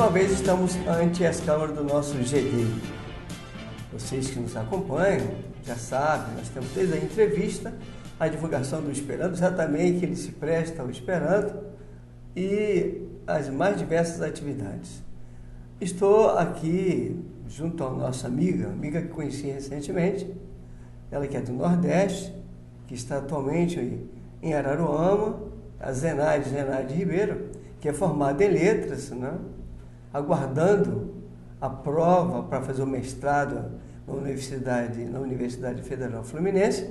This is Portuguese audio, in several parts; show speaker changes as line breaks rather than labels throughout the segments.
uma vez estamos ante as câmeras do nosso GD. Vocês que nos acompanham já sabem, nós temos desde a entrevista, a divulgação do Esperando, exatamente que ele se presta ao Esperando e as mais diversas atividades. Estou aqui junto à nossa amiga que conheci recentemente, ela que é do Nordeste, que está atualmente em Araruama, a Zenaide Ribeiro, que é formada em letras, né? Aguardando a prova para fazer o mestrado na Universidade Federal Fluminense,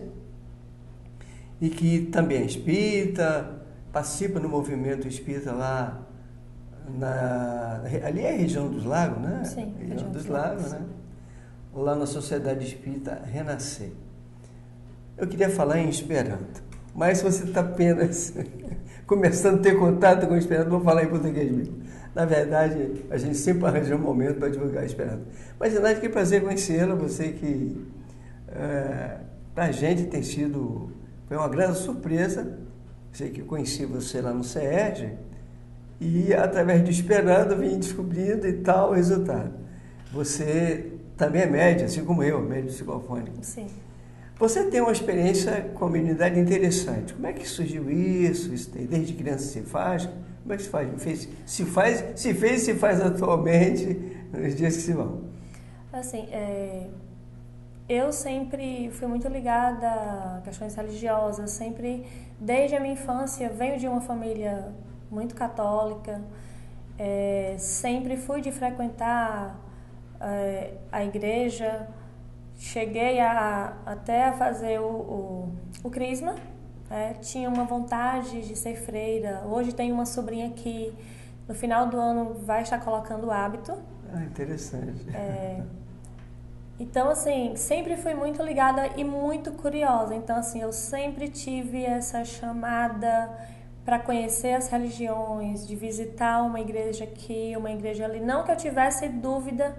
e que também é espírita, participa no movimento espírita lá, ali é a região dos Lagos, né?
Sim,
região dos Lagos, né? Lá na Sociedade Espírita Renascer. Eu queria falar em Esperanto, mas se você está apenas começando a ter contato com o Esperanto, vou falar em português mesmo. Na verdade, a gente sempre arranja um momento para divulgar Esperanto. Mas, Zenaide, que prazer conhecê-la, você que, para a gente, foi uma grande surpresa. Sei que eu conheci você lá no CERJ e, através de Esperanto, vim descobrindo e tal o resultado. Você também é médium, assim como eu, médium psicofônico.
Sim. Você
tem uma experiência com a mediunidade interessante. Como é que surgiu isso? Desde criança se faz? Como é que se faz? Se fez e se faz atualmente nos dias que se vão?
Assim, eu sempre fui muito ligada a questões religiosas, sempre, desde a minha infância, venho de uma família muito católica, sempre fui de frequentar a igreja, cheguei até a fazer o crisma, tinha uma vontade de ser freira. Hoje tenho uma sobrinha que no final do ano vai estar colocando o hábito.
Interessante.
Então, assim, sempre fui muito ligada e muito curiosa. Então, assim, eu sempre tive essa chamada para conhecer as religiões, de visitar uma igreja aqui, uma igreja ali. Não que eu tivesse dúvida,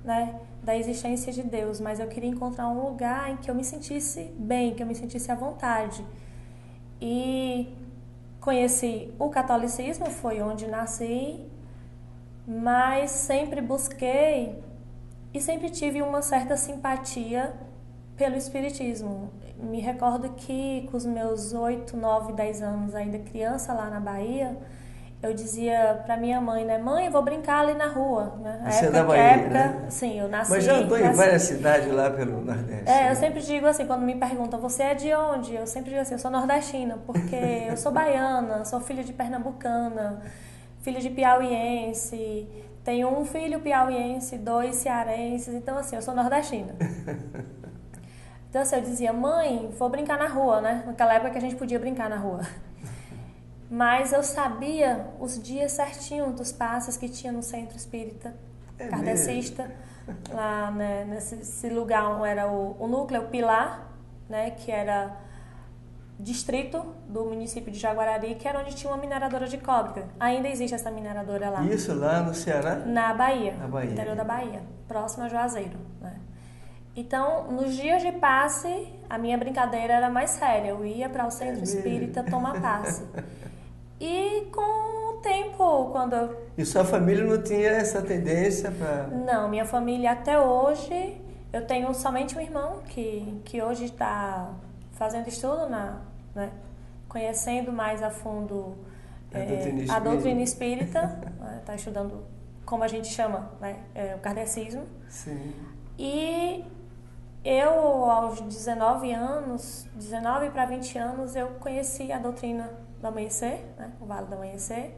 né, da existência de Deus, mas eu queria encontrar um lugar em que eu me sentisse bem, que eu me sentisse à vontade. E conheci o catolicismo, foi onde nasci, mas sempre busquei e sempre tive uma certa simpatia pelo espiritismo. Me recordo que com os meus 8, 9, 10 anos, ainda criança lá na Bahia, eu dizia para minha mãe, né? Mãe, eu vou brincar ali na rua. Né?
Você é da Bahia, né?
Sim, eu nasci...
Mas já andou em várias cidades lá pelo Nordeste.
Eu sempre digo assim, quando me perguntam, você é de onde? Eu sempre digo assim, eu sou nordestina, porque eu sou baiana, sou filha de pernambucana, filha de piauiense, tenho um filho piauiense, 2 cearenses, então assim, eu sou nordestina. Então assim, eu dizia, mãe, vou brincar na rua, né? Naquela época que a gente podia brincar na rua. Mas eu sabia os dias certinhos dos passos que tinha no centro espírita kardecista, lá, né, nesse lugar era o núcleo Pilar, né, que era distrito do município de Jaguarari, que era onde tinha uma mineradora de cobre. Ainda existe essa mineradora lá.
Isso lá no Ceará?
Na Bahia,
na Bahia,
interior da Bahia, próximo a Juazeiro, né? Então, nos dias de passe, a minha brincadeira era mais séria. Eu ia para o centro espírita tomar passe. E com o tempo, quando eu...
E sua família não tinha essa tendência para...
Não, minha família até hoje, eu tenho somente um irmão que hoje está fazendo estudo, né, conhecendo mais a fundo a doutrina espírita, está estudando, como a gente chama, né, o kardecismo.
Sim.
E eu, aos 19 para 20 anos, eu conheci a doutrina do Amanhecer, né, o Vale do Amanhecer,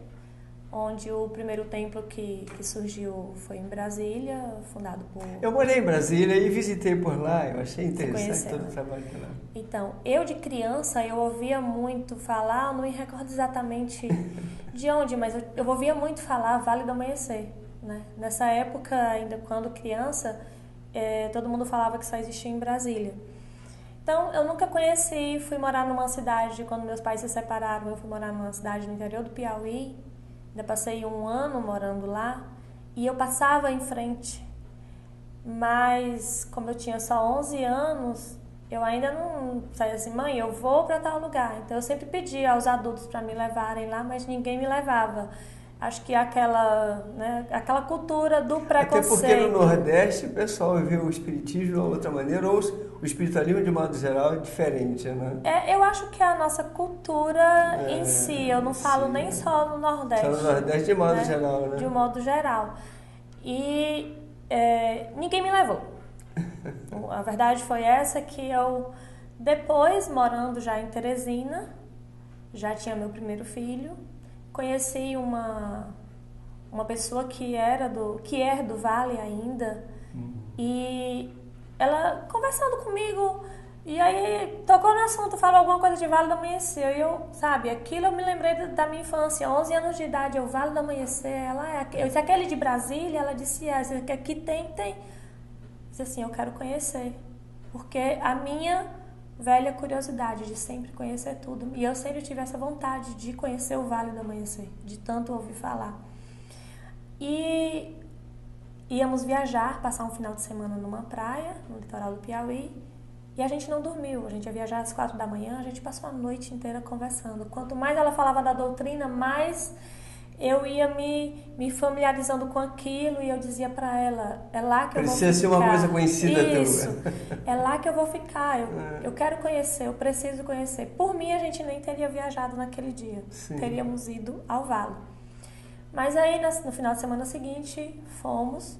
onde o primeiro templo que surgiu foi em Brasília, fundado por...
Eu morei em Brasília e visitei por lá, eu achei interessante todo o trabalho por lá.
Então, eu de criança, eu ouvia muito falar, eu não me recordo exatamente de onde, mas eu ouvia muito falar Vale do Amanhecer, né? Nessa época, ainda quando criança, todo mundo falava que só existia em Brasília. Então, eu nunca conheci, fui morar numa cidade, quando meus pais se separaram, eu fui morar numa cidade no interior do Piauí, ainda passei 1 ano morando lá, e eu passava em frente, mas como eu tinha só 11 anos, eu ainda não saía assim, mãe, eu vou para tal lugar. Então eu sempre pedia aos adultos para me levarem lá, mas ninguém me levava. acho que aquela, né, aquela cultura do preconceito.
Até porque no Nordeste o pessoal vê o espiritismo de uma outra maneira, ou o espiritualismo de modo geral é diferente, né?
Eu acho que a nossa cultura em si, eu não falo nem só no Nordeste.
Só no Nordeste de modo geral, né?
De um modo geral. E ninguém me levou. A verdade foi essa, que eu, depois, morando já em Teresina, já tinha meu primeiro filho, conheci uma pessoa que é do Vale ainda, e ela conversando comigo, e aí tocou no assunto, falou alguma coisa de Vale do Amanhecer, e eu, sabe, aquilo eu me lembrei da minha infância, 11 anos de idade, o Vale do Amanhecer, eu disse, aquele de Brasília, ela disse, aqui tem. Eu disse assim, eu quero conhecer, porque a minha velha curiosidade de sempre conhecer tudo, e eu sempre tive essa vontade de conhecer o Vale do Amanhecer, de tanto ouvir falar. E íamos viajar, passar um final de semana numa praia, no litoral do Piauí, e a gente não dormiu, a gente ia viajar às 4 da manhã, a gente passou a noite inteira conversando. Quanto mais ela falava da doutrina, mais eu ia me familiarizando com aquilo, e eu dizia para ela, é lá que eu vou ficar. Precisa
ser uma coisa conhecida.
Isso, é lá que eu vou ficar, eu quero conhecer, eu preciso conhecer. Por mim, a gente nem teria viajado naquele dia, teríamos ido ao Vale. Mas aí, no final de semana seguinte, fomos,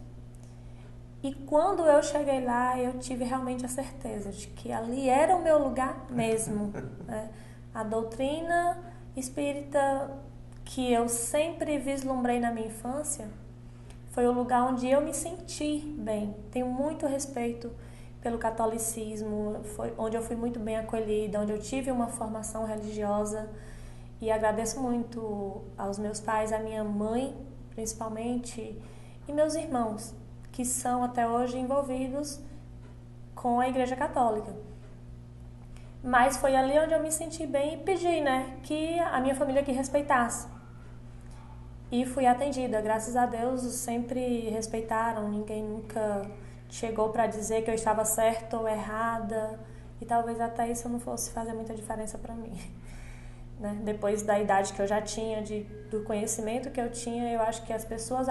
e quando eu cheguei lá, eu tive realmente a certeza de que ali era o meu lugar mesmo, né? A doutrina espírita que eu sempre vislumbrei na minha infância foi o lugar onde eu me senti bem. Tenho muito respeito pelo catolicismo, foi onde eu fui muito bem acolhida, onde eu tive uma formação religiosa, e agradeço muito aos meus pais, à minha mãe, principalmente, e meus irmãos, que são até hoje envolvidos com a Igreja Católica. Mas foi ali onde eu me senti bem e pedi, né, que a minha família que respeitasse. E fui atendida, graças a Deus, sempre respeitaram, ninguém nunca chegou para dizer que eu estava certa ou errada, e talvez até isso não fosse fazer muita diferença para mim. Né? Depois da idade que eu já tinha, do conhecimento que eu tinha, eu acho que as pessoas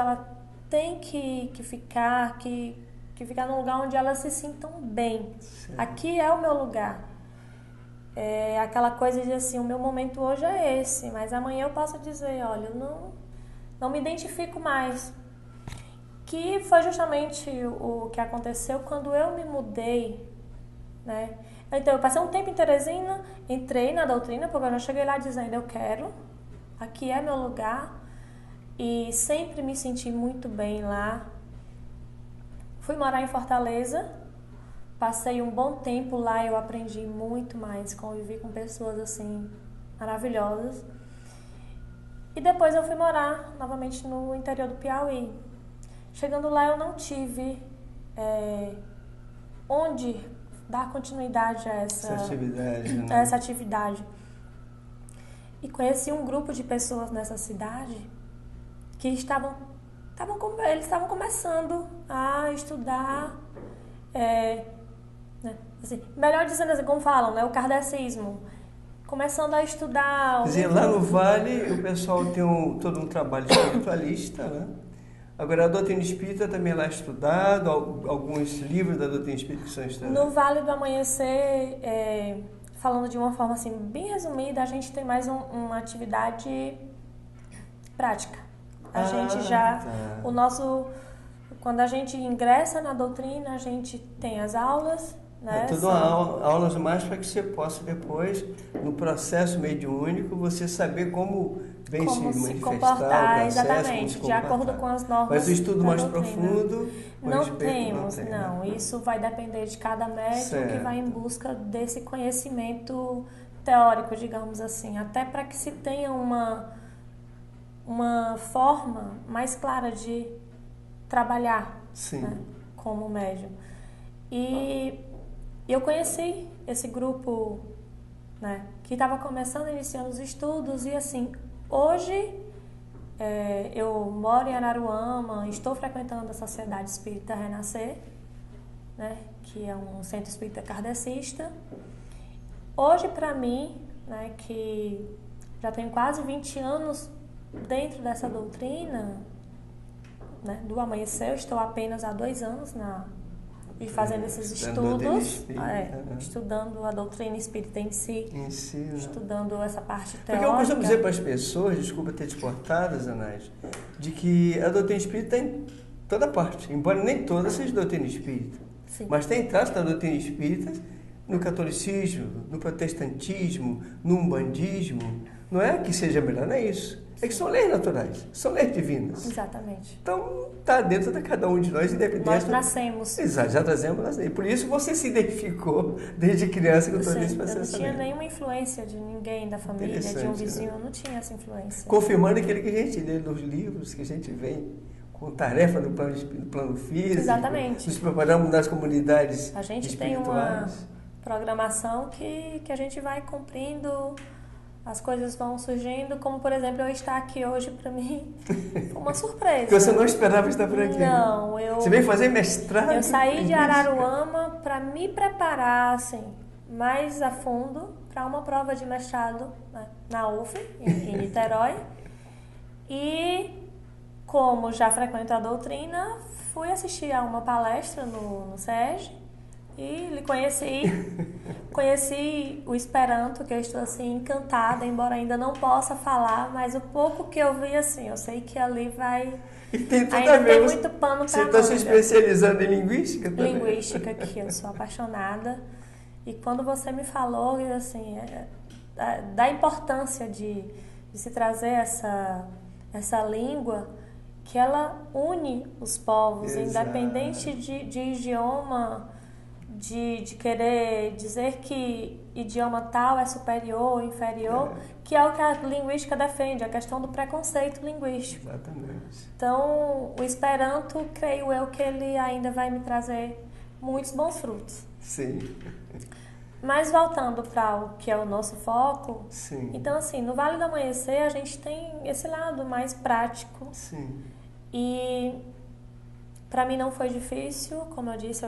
têm que ficar num lugar onde elas se sintam bem. Sim. Aqui é o meu lugar. É aquela coisa de assim, o meu momento hoje é esse, mas amanhã eu posso dizer, olha, eu não me identifico mais. Que foi justamente o que aconteceu quando eu me mudei, né? Então, eu passei um tempo em Teresina, entrei na doutrina, porque eu já cheguei lá dizendo, eu quero, aqui é meu lugar, e sempre me senti muito bem lá. Fui morar em Fortaleza, passei um bom tempo lá, eu aprendi muito mais, convivi com pessoas assim, maravilhosas. E depois eu fui morar novamente no interior do Piauí. Chegando lá, eu não tive onde dar continuidade a essa atividade. E conheci um grupo de pessoas nessa cidade que eles estavam começando a estudar, né, assim, melhor dizendo assim, como falam, né, o kardecismo. Começando a estudar...
Quer dizer, lá no Vale o pessoal tem todo um trabalho espiritualista, né? Agora, a doutrina espírita também lá é estudado, alguns livros da doutrina espírita que são estudados.
No Vale do Amanhecer, falando de uma forma assim, bem resumida, a gente tem mais uma atividade prática. A gente já... Tá. Quando a gente ingressa na doutrina, a gente tem as aulas, né?
É tudo aulas mais para que você possa depois, no processo mediúnico, você saber como se manifestar,
comportar, exatamente, de acordo com as normas.
Mas o estudo mais
doutrina.
Profundo,
não temos, não. Isso vai depender de cada médium que vai em busca desse conhecimento teórico, digamos assim, até para que se tenha uma forma mais clara de trabalhar, né, como médium. E eu conheci esse grupo, né, que estava iniciando os estudos, e assim, hoje eu moro em Araruama, estou frequentando a Sociedade Espírita Renascer, né, que é um centro espírita kardecista. Hoje, para mim, né, que já tenho quase 20 anos dentro dessa doutrina, né, do amanhecer, eu estou apenas há 2 anos e fazendo esses estudos, estudando a doutrina espírita em si, estudando essa parte teórica.
Porque eu costumo dizer para as pessoas, desculpa ter te cortado, Zenaide, de que a doutrina espírita está em toda parte, embora nem toda seja doutrina espírita.
Sim.
Mas tem traços da doutrina espírita no catolicismo, no protestantismo, no umbandismo. Não é que seja melhor, não é isso. É que são leis naturais, são leis divinas.
Exatamente.
Então, está dentro de cada um de nós, independente.
Nós nascemos.
Exato, já trazemos. E por isso você se identificou desde criança com todo esse processo.
Eu não tinha nenhuma influência de ninguém da família, de um vizinho, eu não tinha essa influência.
Confirmando aquilo que a gente lê nos livros, que a gente vem com tarefa no plano físico.
Exatamente.
Nos preparamos nas comunidades espirituais.
A gente tem uma programação que a gente vai cumprindo. As coisas vão surgindo, como por exemplo, eu estar aqui hoje para mim foi uma surpresa.
Porque você não esperava estar por aqui.
Não,
Você veio fazer mestrado?
Eu saí de Araruama para me preparar assim, mais a fundo para uma prova de mestrado, né, na UF, em Niterói. E como já frequento a doutrina, fui assistir a uma palestra no SESG. E lhe conheci o Esperanto, que eu estou assim encantada, embora ainda não possa falar, mas o pouco que eu vi, assim, eu sei que ali vai...
E tem tudo
ainda
a ver.
Tem muito pano para
Você está se especializando em linguística também?
Linguística, que eu sou apaixonada. E quando você me falou, assim, da importância de se trazer essa língua, que ela une os povos, independente de idioma... De querer dizer que idioma tal é superior ou inferior, que é o que a linguística defende, a questão do preconceito linguístico.
Exatamente.
Então, o Esperanto, creio eu, que ele ainda vai me trazer muitos bons frutos.
Sim.
Mas voltando para o que é o nosso foco,
sim.
Então, assim, no Vale do Amanhecer a gente tem esse lado mais prático.
Sim.
E para mim não foi difícil, como eu disse,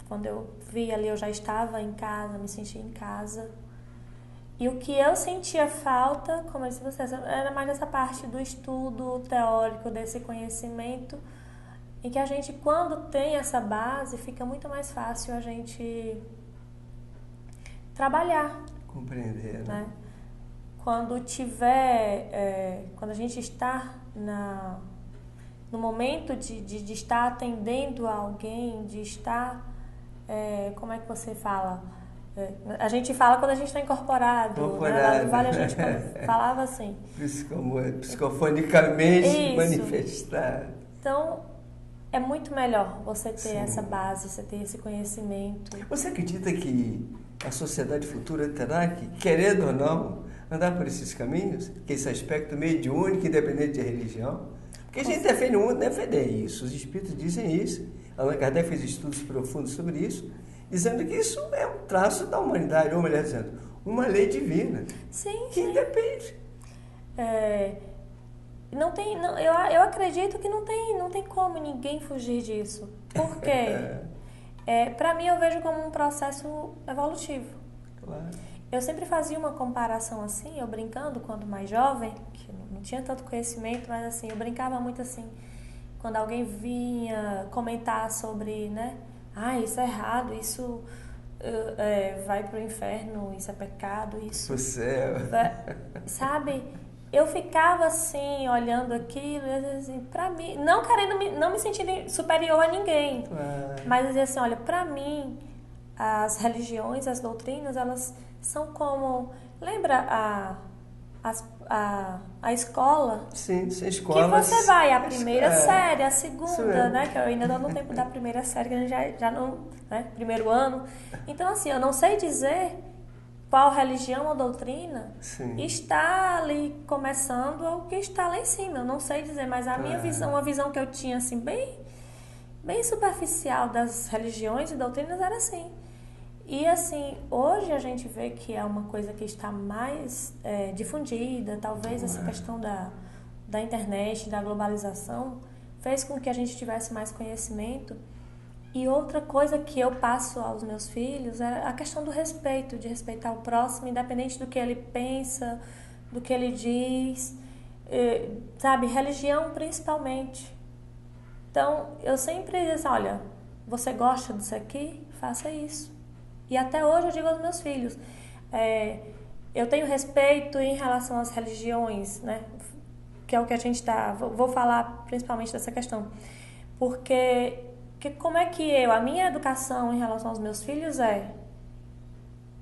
quando eu vi ali, eu já estava em casa, me sentia em casa. E o que eu sentia falta, como eu disse a vocês, era mais essa parte do estudo teórico, desse conhecimento, em que a gente, quando tem essa base, fica muito mais fácil a gente trabalhar.
Compreender,
né? Quando a gente está no momento de estar atendendo a alguém, de estar... como é que você fala? A gente fala quando a gente está incorporado. Né? Lá no Vale a gente falava assim.
Psicofonicamente manifestar.
Então, é muito melhor você ter essa base, você ter esse conhecimento.
Você acredita que a sociedade futura terá que, querendo ou não, andar por esses caminhos? Que esse aspecto mediúnico, independente de religião? Porque a gente defende isso. Os espíritos dizem isso. Allan Kardec fez estudos profundos sobre isso, dizendo que isso é um traço da humanidade, ou melhor dizendo, uma lei divina.
Sim,
que independe.
Eu acredito que não tem como ninguém fugir disso. Por quê? Para mim, eu vejo como um processo evolutivo.
Claro.
Eu sempre fazia uma comparação assim, eu brincando quando mais jovem, que não tinha tanto conhecimento, mas assim, eu brincava muito assim, quando alguém vinha comentar sobre, né, isso é errado, isso vai pro inferno, isso é pecado, isso...
Pro céu.
Sabe? Eu ficava assim, olhando aquilo, assim, pra mim, não me sentindo superior a ninguém, mas dizer assim, olha, pra mim, as religiões, as doutrinas, elas são como... Lembra a escola?
Sim, escola.
Que você vai a primeira série, a segunda, né? Que eu ainda estou no tempo da primeira série, que a gente já não... Né? Primeiro ano. Então, assim, eu não sei dizer qual religião ou doutrina está ali começando ou que está lá em cima. Eu não sei dizer, mas a minha visão, uma visão que eu tinha, assim, bem superficial das religiões e doutrinas era assim. E assim, hoje a gente vê que é uma coisa que está mais difundida, talvez essa questão da internet, da globalização, fez com que a gente tivesse mais conhecimento. E outra coisa que eu passo aos meus filhos é a questão do respeito, de respeitar o próximo, independente do que ele pensa, do que ele diz. sabe, religião principalmente. Então, eu sempre disse, olha, você gosta disso aqui? Faça isso. E até hoje eu digo aos meus filhos, eu tenho respeito em relação às religiões, né? Que é o que a gente está... Vou falar principalmente dessa questão. Porque como é que a minha educação em relação aos meus filhos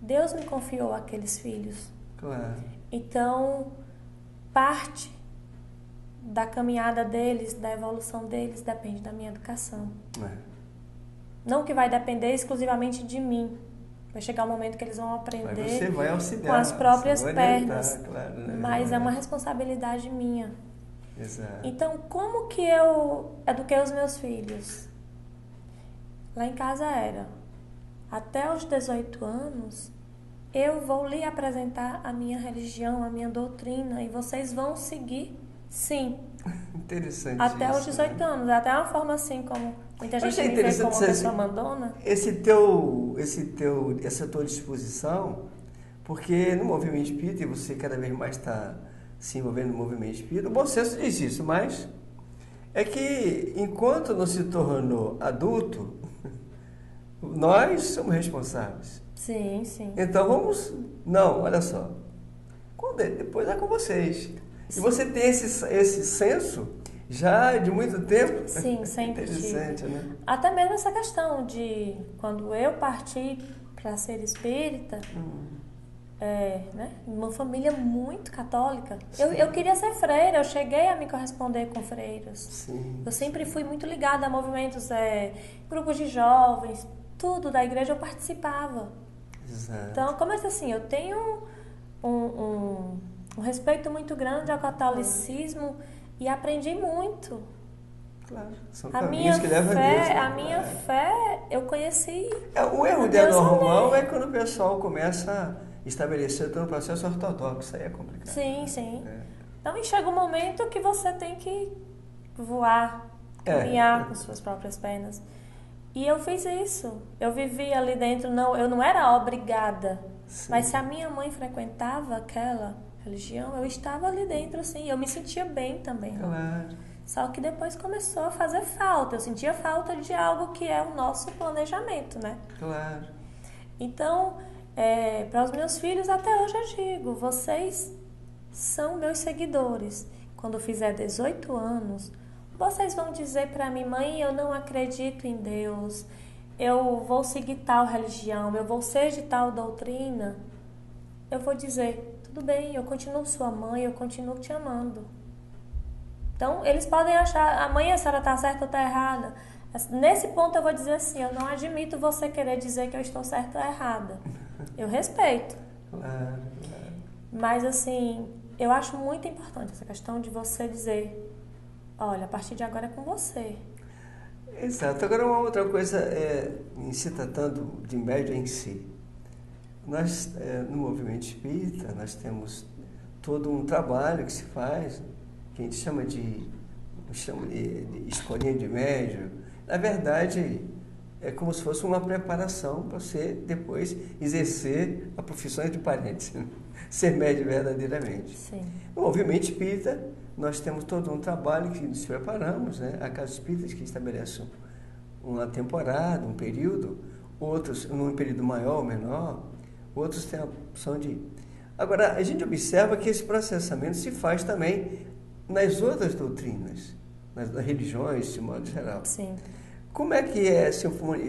Deus me confiou aqueles filhos.
Claro.
Então, parte da caminhada deles, da evolução deles, depende da minha educação. Não que vai depender exclusivamente de mim. Vai chegar um momento que eles vão aprender
você vai auxiliar,
com as próprias pernas.
Claro, né?
Mas é uma responsabilidade minha.
Exato.
Então, como que eu eduquei os meus filhos? Lá em casa até os 18 anos, eu vou lhe apresentar a minha religião, a minha doutrina, e vocês vão seguir, sim.
Interessante.
Até os 18 anos. Até uma forma assim, como muita gente me vê como uma pessoa mandona.
Essa tua disposição, porque no movimento espírita, e você cada vez mais está se envolvendo no movimento espírita, o bom senso diz isso, mas é que enquanto não se tornou adulto, nós somos responsáveis.
Sim, sim.
Então vamos... Não, olha só. Depois é com vocês.
Sim.
E você tem esse senso já de muito tempo?
Sim, sempre
Interessante,
tive.
né?
Até mesmo essa questão de quando eu parti para ser espírita, né, uma família muito católica, eu queria ser freira, eu cheguei a me corresponder com freiras.
Sim.
Eu sempre fui muito ligada a movimentos, grupos de jovens, tudo da igreja eu participava.
Exato.
Então, como eu disse assim, eu tenho um respeito muito grande ao catolicismo e aprendi muito.
Claro. São
A
caminhos
minha
que levam
fé,
a Deus.
a minha fé, eu conheci.
O erro de
Deus
anormal
também.
é quando o pessoal começa a estabelecer todo um processo ortodoxo. Aí é complicado.
Sim, sim. Então, e chega um momento que você tem que voar, caminhar com suas próprias pernas. E eu fiz isso. Eu vivia ali dentro, eu não era obrigada.
Sim.
Mas se a minha mãe frequentava aquela religião, eu estava ali dentro, sim. Eu me sentia bem também.
Claro.
Só que depois começou a fazer falta. Eu sentia falta de algo que é o nosso planejamento, né?
Claro.
Então, para os meus filhos, até hoje eu digo, vocês são meus seguidores. Quando eu fizer 18 anos, vocês vão dizer para mim, mãe, eu não acredito em Deus, eu vou seguir tal religião, eu vou ser de tal doutrina. Eu vou dizer, tudo bem, eu continuo sua mãe, eu continuo te amando. Então, eles podem achar, mãe, a senhora está certa ou está errada. Nesse ponto eu vou dizer assim, eu não admito você querer dizer que eu estou certa ou errada. Eu respeito.
Claro.
Mas assim, eu acho muito importante essa questão de você dizer, olha, a partir de agora é com você.
Exato. Agora uma outra coisa, em se tratando de médio em si. Nós, no movimento espírita, nós temos todo um trabalho que se faz, que a gente chama de escolinha de médio. Na verdade, é como se fosse uma preparação para você depois exercer a profissão de parente, ser médio verdadeiramente.
Sim.
No movimento espírita, nós temos todo um trabalho que nos preparamos, né? Há casos espíritas que estabelecem uma temporada, um período, outros num período maior ou menor, outros têm a opção de... Agora, a gente observa que esse processamento se faz também nas outras doutrinas, nas religiões, de modo geral.
Sim.
Como é que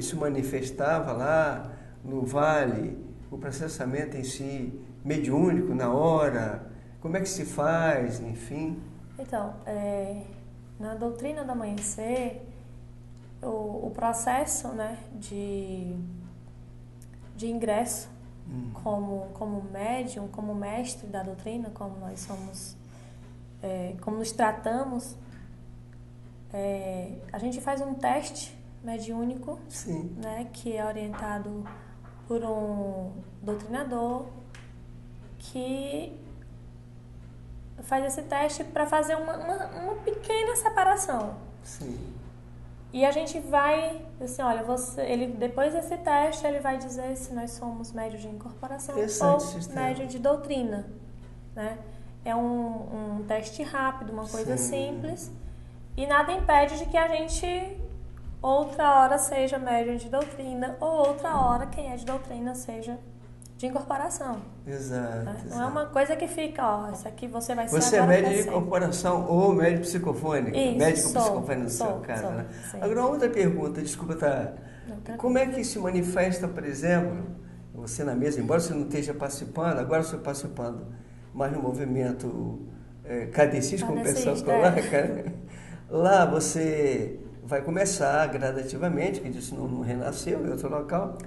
se manifestava lá no Vale, o processamento em si, mediúnico, na hora? Como é que se faz, enfim?
Então, na doutrina do amanhecer, o processo, né, de ingresso como médium, como mestre da doutrina, como nós somos, como nos tratamos, a gente faz um teste mediúnico,
Sim.
né, que é orientado por um doutrinador que faz esse teste para fazer uma pequena separação.
Sim.
E a gente vai, assim, olha, depois desse teste, ele vai dizer se nós somos médios de incorporação ou médio de doutrina, né? é um teste rápido, uma coisa
Sim.
simples. E nada impede de que a gente, outra hora, seja médium de doutrina, ou outra hora, quem é de doutrina, seja de incorporação.
Exato,
Né? Não é
exato.
uma coisa que fica, ó, isso aqui você vai ser
Você é
agora
médium
pra
de
sempre.
incorporação ou médium psicofônico?
Isso,
Médico psicofônico no seu caso,
sou,
né?
sim.
Agora, uma outra pergunta, desculpa, tá?
Não, tranquilo.
Como é que se manifesta, por exemplo, você na mesa, embora você não esteja participando, agora você participando mais no movimento kardecista, como o pessoal coloca, né? Lá você vai começar gradativamente, que isso não renasceu em outro local,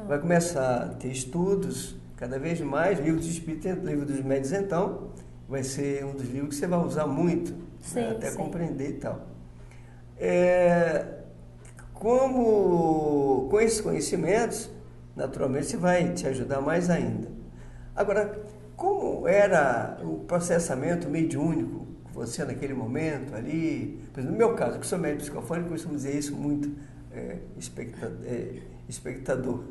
vai começar a ter estudos cada vez mais, livro dos espíritos, livro dos médios, então, vai ser um dos livros que você vai usar muito,
Sim,
né, até
sim.
compreender e tal. Como com esses conhecimentos, naturalmente, você vai te ajudar mais ainda. Agora, como era o processamento mediúnico com você naquele momento ali? Por exemplo, no meu caso, que sou médium psicofônico, costumo dizer isso muito, espectador.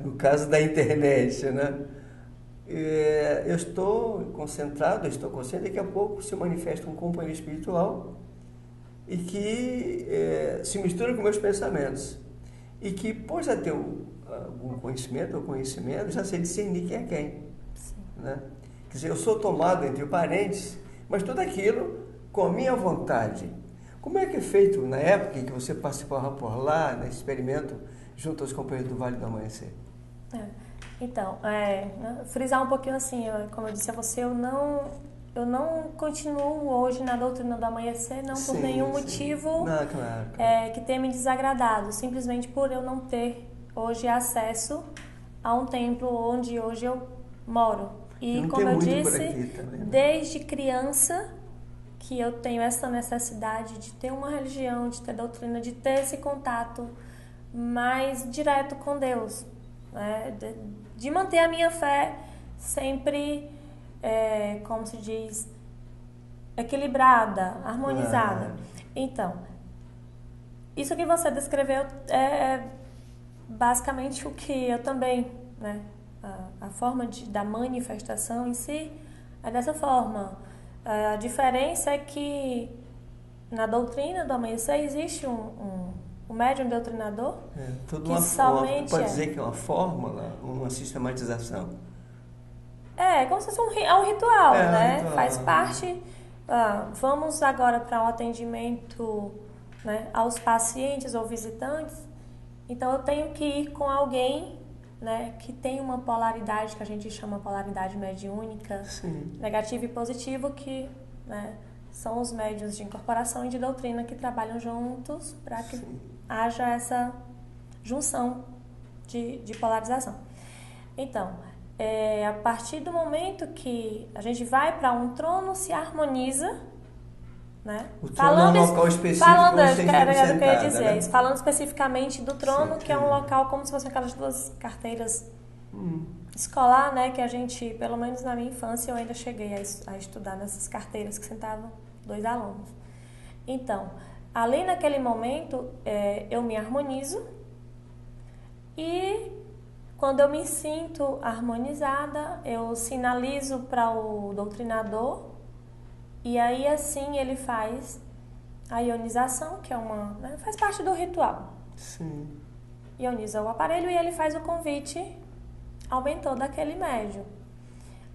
No caso da internet, né? Eu estou concentrado, estou consciente, daqui a pouco se manifesta um companheiro espiritual e que se mistura com meus pensamentos. E que, por já ter algum conhecimento ou conhecimento, já sei discernir quem é quem.
Sim.
Né? Quer dizer, eu sou tomado entre parentes, mas tudo aquilo com a minha vontade. Como é que é feito na época em que você participava por lá, nesse experimento, junto aos companheiros do Vale do Amanhecer?
Então, frisar um pouquinho assim, como eu disse a você, eu não continuo hoje na doutrina do amanhecer, não por nenhum motivo
Não, claro.
que tenha me desagradado, simplesmente por eu não ter hoje acesso a um templo onde hoje eu moro. E como eu disse, desde criança que eu tenho essa necessidade de ter uma religião, de ter doutrina, de ter esse contato mais direto com Deus, né? De manter a minha fé sempre, como se diz, equilibrada, harmonizada. Então, isso que você descreveu é basicamente o que eu também, né? A forma da manifestação em si é dessa forma. A diferença é que na doutrina do amanhecer existe um médium doutrinador que somente
pode dizer que é uma fórmula, uma sistematização.
Como se fosse um ritual, né?
Ritual.
Faz parte. Vamos agora para um atendimento, né, aos pacientes ou visitantes. Então eu tenho que ir com alguém, né, que tem uma polaridade que a gente chama polaridade mediúnica, negativo e positivo, que, né, são os médiuns de incorporação e de doutrina que trabalham juntos para que haja essa junção de polarização. Então, a partir do momento que a gente vai para um trono, se harmoniza, né?
O trono é um local específico.
Era o que eu ia dizer, né? Falando especificamente do trono, que é um local como se fossem aquelas duas carteiras escolar, né? Que a gente, pelo menos na minha infância, eu ainda cheguei a estudar nessas carteiras que sentavam 2 alunos. Então, ali naquele momento, eu me harmonizo e quando eu me sinto harmonizada, eu sinalizo para o doutrinador e aí assim ele faz a ionização, que é faz parte do ritual.
Sim.
Ioniza o aparelho e ele faz o convite ao mentor daquele médium.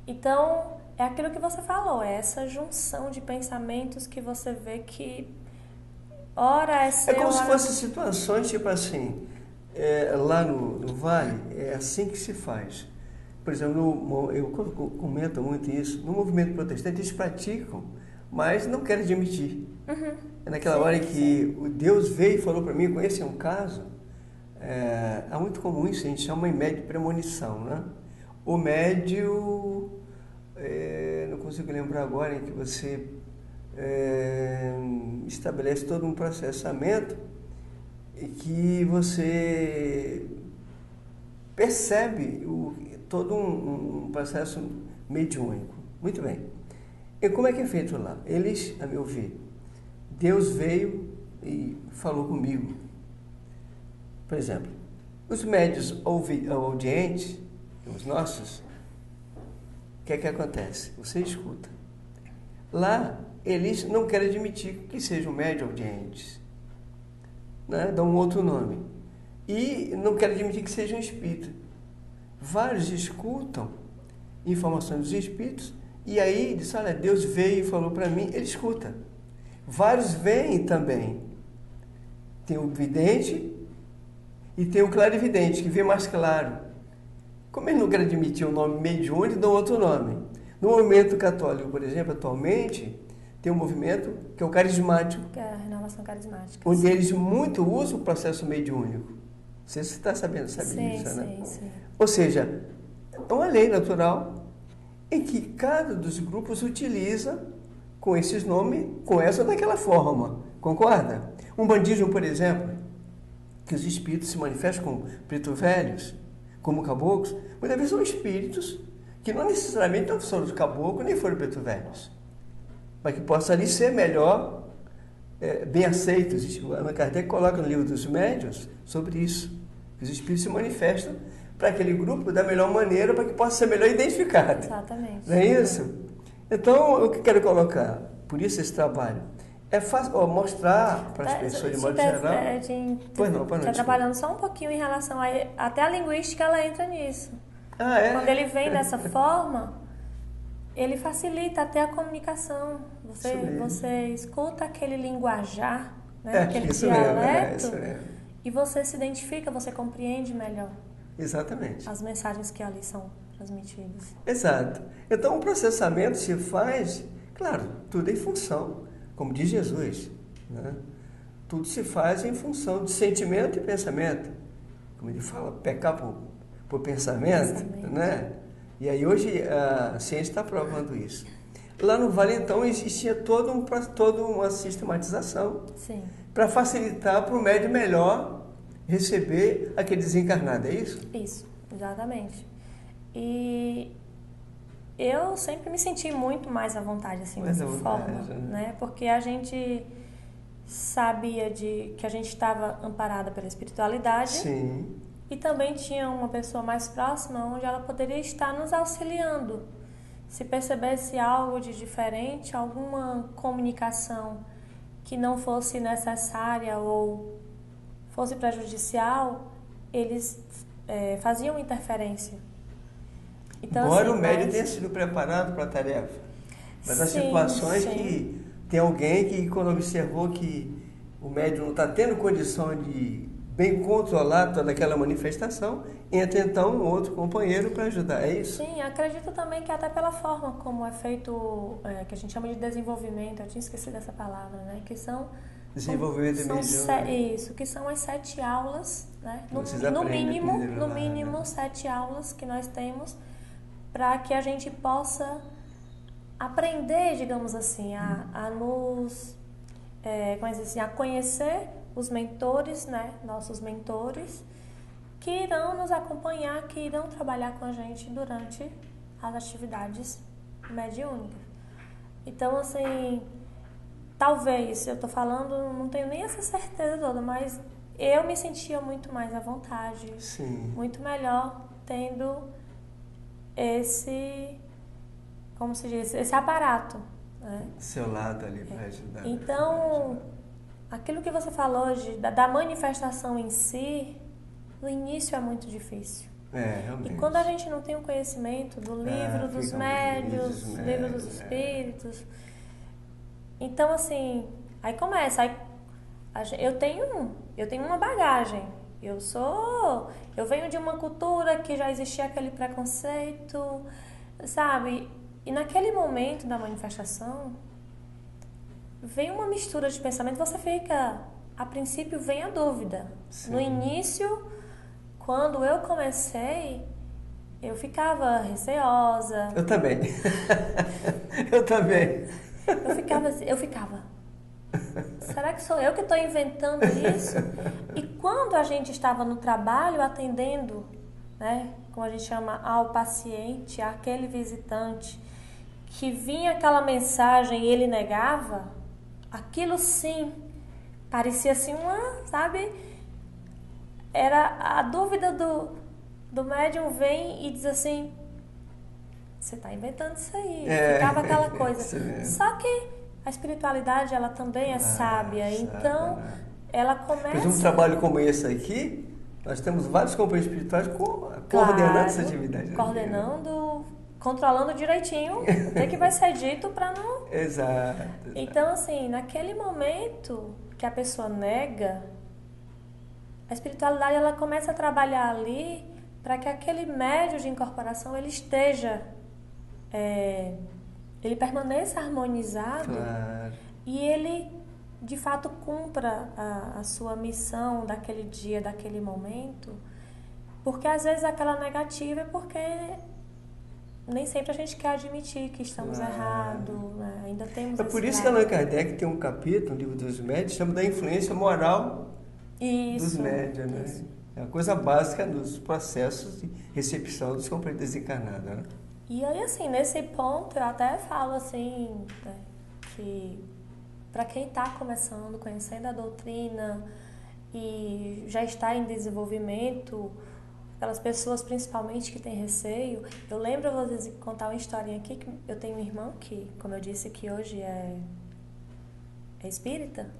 Então, é aquilo que você falou, é essa junção de pensamentos que você vê que ora é seu...
É como se fossem situações tipo assim, lá no Vale, é assim que se faz. Por exemplo, eu comento muito isso, no movimento protestante eles praticam, mas não querem admitir. É naquela hora em que o Deus veio e falou para mim, conhece um caso, é muito comum isso, a gente chama em médio de premonição, né? O médio, não consigo lembrar agora, em que você estabelece todo um processamento e que você percebe todo um processo mediúnico. Muito bem. E como é que é feito lá? Eles, a meu ver, Deus veio e falou comigo. Por exemplo, os médios audientes, os nossos, que é que acontece? Você escuta. Lá, eles não querem admitir que sejam médium audientes, né? Dão um outro nome. E não querem admitir que sejam espíritos. Vários escutam informações dos espíritos e aí diz, olha, Deus veio e falou para mim, ele escuta. Vários veem também. Tem o vidente e tem o clarividente, que vê mais claro. Como eles não querem admitir o nome mediúnico, dão outro nome. No movimento católico, por exemplo, atualmente, tem um movimento que é o carismático.
Que é a renovação carismática.
Onde eles muito usam o processo mediúnico. Não sei se você está sabendo, sabe disso, né?
Sim.
Ou seja, é uma lei natural em que cada dos grupos utiliza com esses nomes, com essa ou daquela forma. Concorda? Um bandismo, por exemplo, que os espíritos se manifestam como pretos velhos, como caboclos, muitas vezes são espíritos que não necessariamente não foram caboclos nem foram pretos velhos, mas que possam ali ser melhor, bem aceitos. Allan Kardec coloca no livro dos médiuns sobre isso, que os espíritos se manifestam para aquele grupo da melhor maneira, para que possa ser melhor identificado.
Exatamente.
Não é isso? Então, o que eu quero colocar, por isso esse trabalho, é mostrar para as pessoas de modo geral...
Pois não, trabalhando só um pouquinho em relação até a linguística, ela entra nisso.
Ah, é?
Quando ele vem dessa forma, ele facilita até a comunicação. Você escuta aquele linguajar, né, aquele dialeto, e você se identifica, você compreende melhor.
Exatamente.
As mensagens que ali são transmitidas.
Exato. Então, o processamento se faz, claro, tudo em função, como diz Jesus, né? Tudo se faz em função de sentimento e pensamento. Como ele fala, pecar por pensamento, né? E aí hoje a ciência está provando isso. Lá no Vale, então, existia toda uma sistematização para facilitar para o médium melhor receber aquele desencarnado, é isso?
Isso, exatamente. E eu sempre me senti muito mais à vontade, assim, dessa forma, né? Porque a gente sabia que a gente estava amparada pela espiritualidade.
Sim.
E também tinha uma pessoa mais próxima onde ela poderia estar nos auxiliando. Se percebesse algo de diferente, alguma comunicação que não fosse necessária ou fosse prejudicial, eles faziam interferência. Então,
embora o médium tenha sido preparado para a tarefa, mas há situações que tem alguém que, quando observou que o médium não está tendo condição de bem controlar toda aquela manifestação, entra então um outro companheiro para ajudar, é isso?
Sim, acredito também que até pela forma como é feito, que a gente chama de desenvolvimento, eu tinha esquecido essa palavra, né? Que são...
Desenvolvimento
Isso, que são as 7 aulas, né? No mínimo 7 aulas que nós temos para que a gente possa aprender, digamos assim, a conhecer os mentores, né? Nossos mentores, que irão nos acompanhar, que irão trabalhar com a gente durante as atividades mediúnicas. Então, assim, talvez, eu tô falando, não tenho nem essa certeza toda, mas eu me sentia muito mais à vontade, muito melhor tendo esse, como se diz, esse aparato, né?
Seu lado ali para ajudar.
Então, aquilo que você falou da manifestação em si, no início é muito difícil.
Realmente.
E quando a gente não tem o conhecimento do livro dos médios, livro dos espíritos, então assim, aí começa, eu tenho uma bagagem. Eu venho de uma cultura que já existia aquele preconceito, sabe? E naquele momento da manifestação, vem uma mistura de pensamento, a princípio vem a dúvida. Sim. No início, quando eu comecei, eu ficava receosa.
Eu também.
Eu ficava. Será que sou eu que estou inventando isso? E quando a gente estava no trabalho atendendo, né, como a gente chama, ao paciente, àquele visitante, que vinha aquela mensagem e ele negava, aquilo sim, parecia assim sabe? Era a dúvida do médium vem e diz assim, você está inventando isso aí. Ficava aquela coisa. Só que a espiritualidade, ela também é sábia. Então, ela começa...
Por exemplo, um trabalho como esse aqui, nós temos vários companheiros espirituais coordenando essa atividade.
Coordenando, controlando direitinho o que vai ser dito para não...
Exato.
Então, assim, naquele momento que a pessoa nega, a espiritualidade, ela começa a trabalhar ali para que aquele médio de incorporação, ele esteja... ele permaneça harmonizado.
Claro.
E ele, de fato, cumpra a sua missão daquele dia, daquele momento. Porque, às vezes, aquela negativa é porque nem sempre a gente quer admitir que estamos errados, né? Ainda temos
por isso que Allan Kardec tem um capítulo no Livro dos Médiuns, chama da influência moral dos médiuns, né? Isso. É uma coisa básica nos processos de recepção dos companheiros desencarnados, né?
E aí, assim, nesse ponto, eu até falo, assim, né, que para quem está começando, conhecendo a doutrina e já está em desenvolvimento, aquelas pessoas principalmente que têm receio, eu lembro, vou contar uma historinha aqui, que eu tenho um irmão que, como eu disse, que hoje é espírita,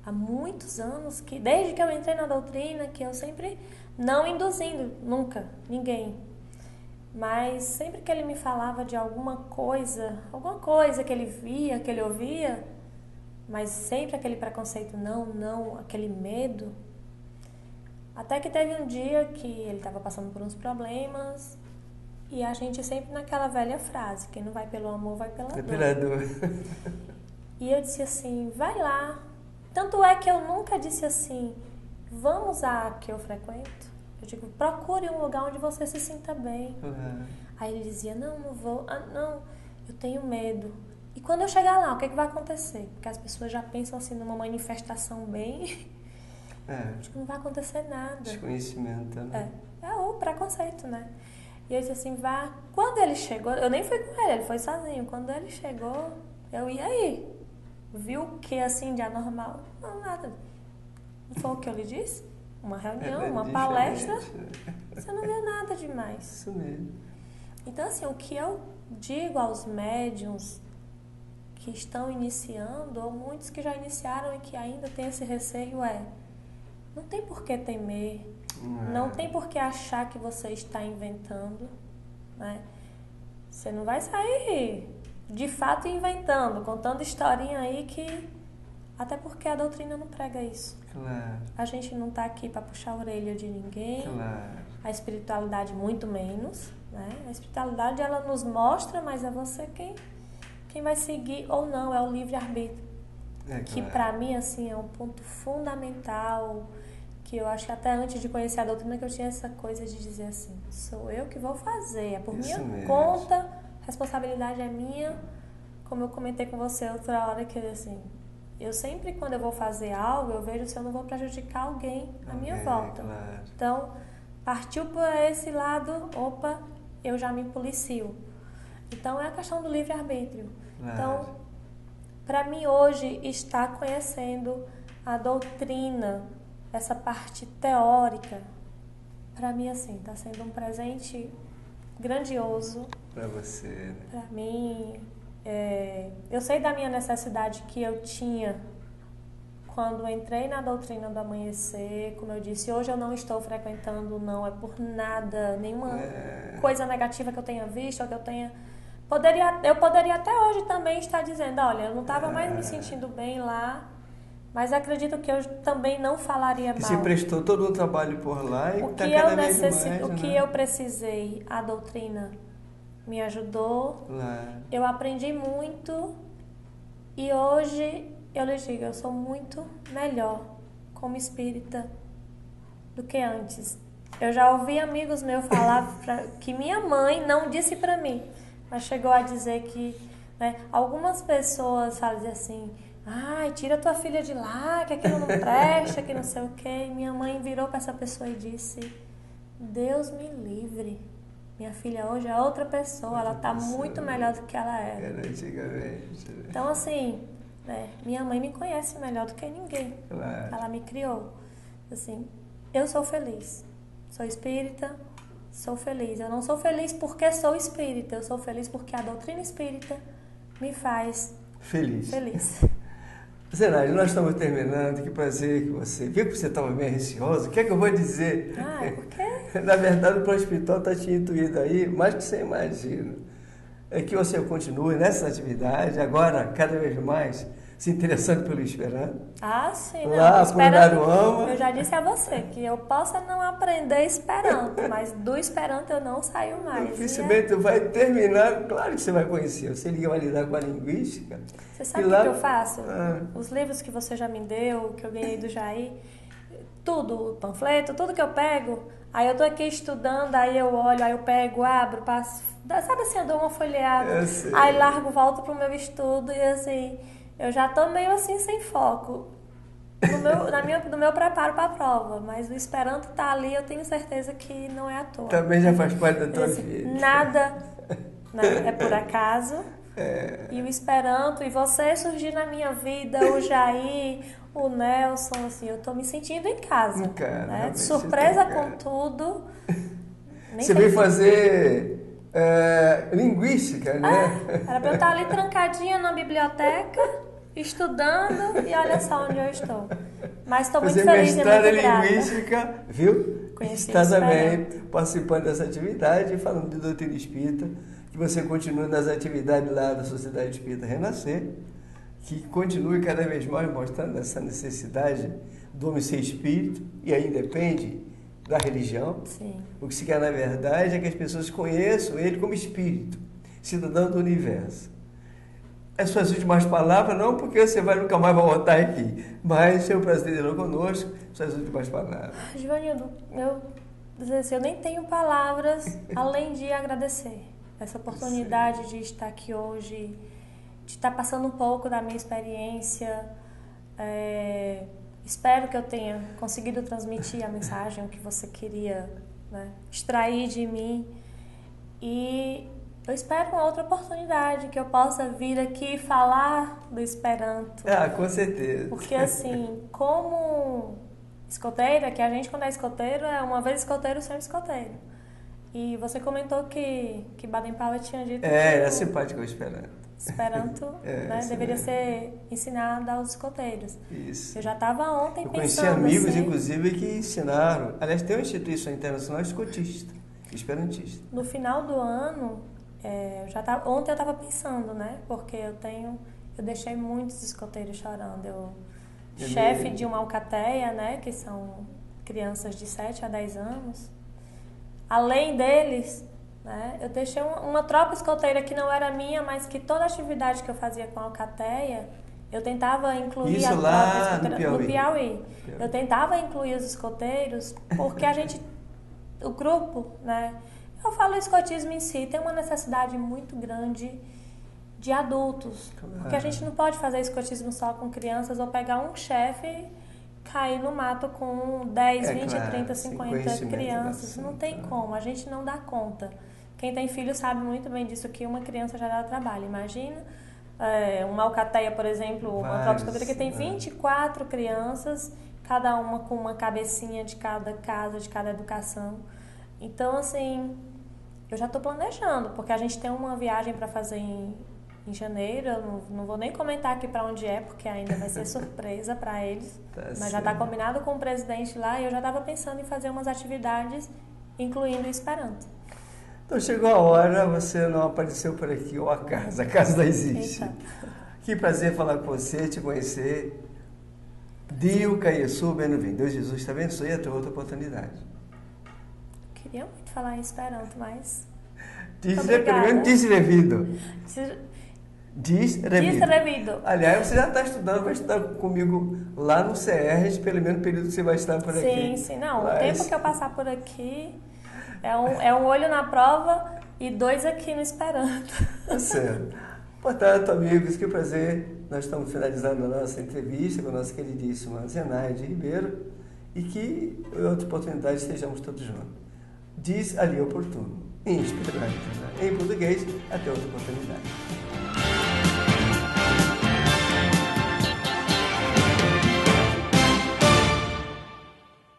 há muitos anos, que desde que eu entrei na doutrina, que eu sempre, não induzindo, nunca, ninguém, mas sempre que ele me falava de alguma coisa que ele via, que ele ouvia, mas sempre aquele preconceito, não, aquele medo. Até que teve um dia que ele estava passando por uns problemas e a gente sempre naquela velha frase, quem não vai pelo amor vai pela dor. E eu disse assim, vai lá. Tanto é que eu nunca disse assim, vamos à que eu frequento. Eu digo, procure um lugar onde você se sinta bem. Aí ele dizia, não vou. Não, eu tenho medo. E quando eu chegar lá, o que vai acontecer? Porque as pessoas já pensam assim numa manifestação bem... Acho que não vai acontecer nada.
Desconhecimento, né?
É o preconceito, né? E eu disse assim, vá. Quando ele chegou, eu nem fui com ele foi sozinho. Quando ele chegou, eu ia aí. Viu o que assim de anormal? Não, nada. Não foi o que eu lhe disse? Uma reunião, uma palestra. Você não viu nada demais.
Isso mesmo.
Então, assim, o que eu digo aos médiuns que estão iniciando, ou muitos que já iniciaram e que ainda têm esse receio, não tem por que temer, não tem por que achar que você está inventando, né? Você não vai sair, de fato, inventando, contando historinha aí que... Até porque a doutrina não prega isso.
Claro.
A gente não está aqui para puxar a orelha de ninguém.
Claro.
A espiritualidade muito menos, né? A espiritualidade, ela nos mostra, mas é você quem vai seguir ou não, é o livre-arbítrio.
Claro.
Que para mim, assim, é um ponto fundamental, que eu acho que até antes de conhecer a doutrina que eu tinha essa coisa de dizer assim, sou eu que vou fazer, é por
isso
minha
mesmo.
conta, responsabilidade é minha, como eu comentei com você outra hora, que assim, eu sempre quando eu vou fazer algo, eu vejo se eu não vou prejudicar alguém à minha volta.
Claro.
Então, partiu por esse lado, opa, eu já me policio. Então, é a questão do livre-arbítrio.
Claro.
Então, para mim hoje, estar conhecendo a doutrina, essa parte teórica, para mim, assim, está sendo um presente grandioso.
Para você, né?
Para mim, eu sei da minha necessidade que eu tinha quando entrei na doutrina do amanhecer. Como eu disse, hoje eu não estou frequentando, não é por nada, nenhuma coisa negativa que eu tenha visto ou que eu tenha... Eu poderia até hoje também estar dizendo, olha, eu não estava mais me sentindo bem lá, mas acredito que eu também não falaria mal.
Você prestou todo o trabalho por lá e está cada vez mais,
o que eu precisei, a doutrina me ajudou, eu aprendi muito e hoje eu lhe digo, eu sou muito melhor como espírita do que antes. Eu já ouvi amigos meus falar que minha mãe não disse para mim, mas chegou a dizer que, né, algumas pessoas falam assim, ai, tira tua filha de lá, que aquilo não presta, que não sei o quê. E minha mãe virou para essa pessoa e disse, Deus me livre. Minha filha hoje é outra pessoa, ela está muito melhor do que ela era.
Era antigamente.
Então, assim, minha mãe me conhece melhor do que ninguém.
Claro.
Ela me criou. Assim, eu sou feliz. Sou espírita, sou feliz. Eu não sou feliz porque sou espírita, eu sou feliz porque a doutrina espírita me faz
feliz.
feliz.
Zenaide, nós estamos terminando. Que prazer que você... Viu que você estava meio receoso? O que é que eu vou dizer?
Por quê?
Na verdade, o Prospital está te intuído aí, mais que você imagina. É que você continue nessa atividade, agora, cada vez mais, se interessando pelo Esperanto.
Sim.
Lá, por Naruama.
Eu já disse a você que eu possa não aprender Esperanto, mas do Esperanto eu não saio mais.
Dificilmente vai terminar, claro que você vai conhecer. Você vai lidar com a linguística.
Você sabe o que eu faço? Os livros que você já me deu, que eu ganhei do Jair, tudo, panfleto, tudo que eu pego, aí eu tô aqui estudando, aí eu olho, aí eu pego, abro, passo, sabe assim, eu dou uma folheada, aí largo, volto pro meu estudo e assim... Eu já tô meio assim sem foco no meu preparo para a prova, mas o Esperanto tá ali, eu tenho certeza que não é à toa.
Também já faz parte da tua vida.
Nada é por acaso. E o Esperanto, e você surgir na minha vida, o Jair, o Nelson, assim, eu tô me sentindo em casa. Né? Surpresa com tudo.
Você veio fazer... linguística, né?
Era pra eu estar ali trancadinha na biblioteca, estudando, e olha só onde eu estou. Mas estou muito feliz e muito grata.
Mestrado em linguística, viu? Está também participando dessa atividade, falando de doutrina espírita, que você continue nas atividades lá da Sociedade Espírita Renascer, que continue cada vez mais mostrando essa necessidade do homem ser espírito, e aí depende da religião.
Sim.
O que se quer, na verdade, é que as pessoas conheçam ele como espírito, cidadão do universo. As suas últimas palavras, não porque você nunca mais vai voltar aqui, mas é um prazer ter conosco, suas últimas palavras.
Givanildo, eu nem tenho palavras além de agradecer essa oportunidade de estar aqui hoje, de estar passando um pouco da minha experiência. Espero que eu tenha conseguido transmitir a mensagem, o que você queria, né, extrair de mim. E eu espero uma outra oportunidade, que eu possa vir aqui falar do Esperanto.
Com certeza.
Porque, assim, como escoteira, que a gente, quando é escoteiro, é uma vez escoteiro, sempre escoteiro. E você comentou que Baden-Powell tinha dito que...
era simpático o Esperanto.
Esperanto deveria ser ensinado aos escoteiros.
Isso.
Eu já estava ontem pensando...
Eu conheci amigos, assim, inclusive, que ensinaram. Aliás, tem uma instituição internacional escotista, esperantista.
No final do ano, ontem eu estava pensando, né? Porque eu deixei muitos escoteiros chorando. Chefe de uma alcateia, né? Que são crianças de 7 a 10 anos. Além deles... né? Eu deixei uma tropa escoteira que não era minha, mas que toda atividade que eu fazia com a alcateia, eu tentava incluir
isso
a tropa
lá
escoteira no Piauí. Eu tentava incluir os escoteiros, porque o grupo, né? Eu falo, o escotismo em si tem uma necessidade muito grande de adultos, porque a gente não pode fazer escotismo só com crianças ou pegar um chefe, cair no mato com 10, 20, 30, 50 crianças. Não tem como, a gente não dá conta. Quem tem filho sabe muito bem disso, que uma criança já dá trabalho. Imagina uma alcateia, por exemplo, uma tropa escoteira que tem 24 crianças, cada uma com uma cabecinha de cada casa, de cada educação. Então, assim, eu já estou planejando, porque a gente tem uma viagem para fazer em janeiro. Eu não vou nem comentar aqui para onde é, porque ainda vai ser surpresa para eles. Mas já está combinado com o presidente lá, e eu já estava pensando em fazer umas atividades, incluindo o Esperanto.
Então chegou a hora, você não apareceu por aqui, ou a casa não existe.
Eita.
Que prazer falar com você, te conhecer. Dio, Caiesu, bem-vindo. Deus Jesus te abençoe e até outra oportunidade.
Queria muito falar em Esperanto, mas...
Primeiro, desrevido.
Desrevido.
Aliás, você já está estudando, vai estudar comigo lá no CR, pelo menos o período que você vai estar por aqui.
Sim, não. O tempo que eu passar por aqui é um olho na prova e 2 aqui no Esperanto.
Tá certo. Portanto, amigos, que prazer. Nós estamos finalizando a nossa entrevista com a nossa queridíssima Zenaide Ribeiro, e que em outra oportunidade estejamos todos juntos. Diz ali oportuno. Em português, até outra oportunidade.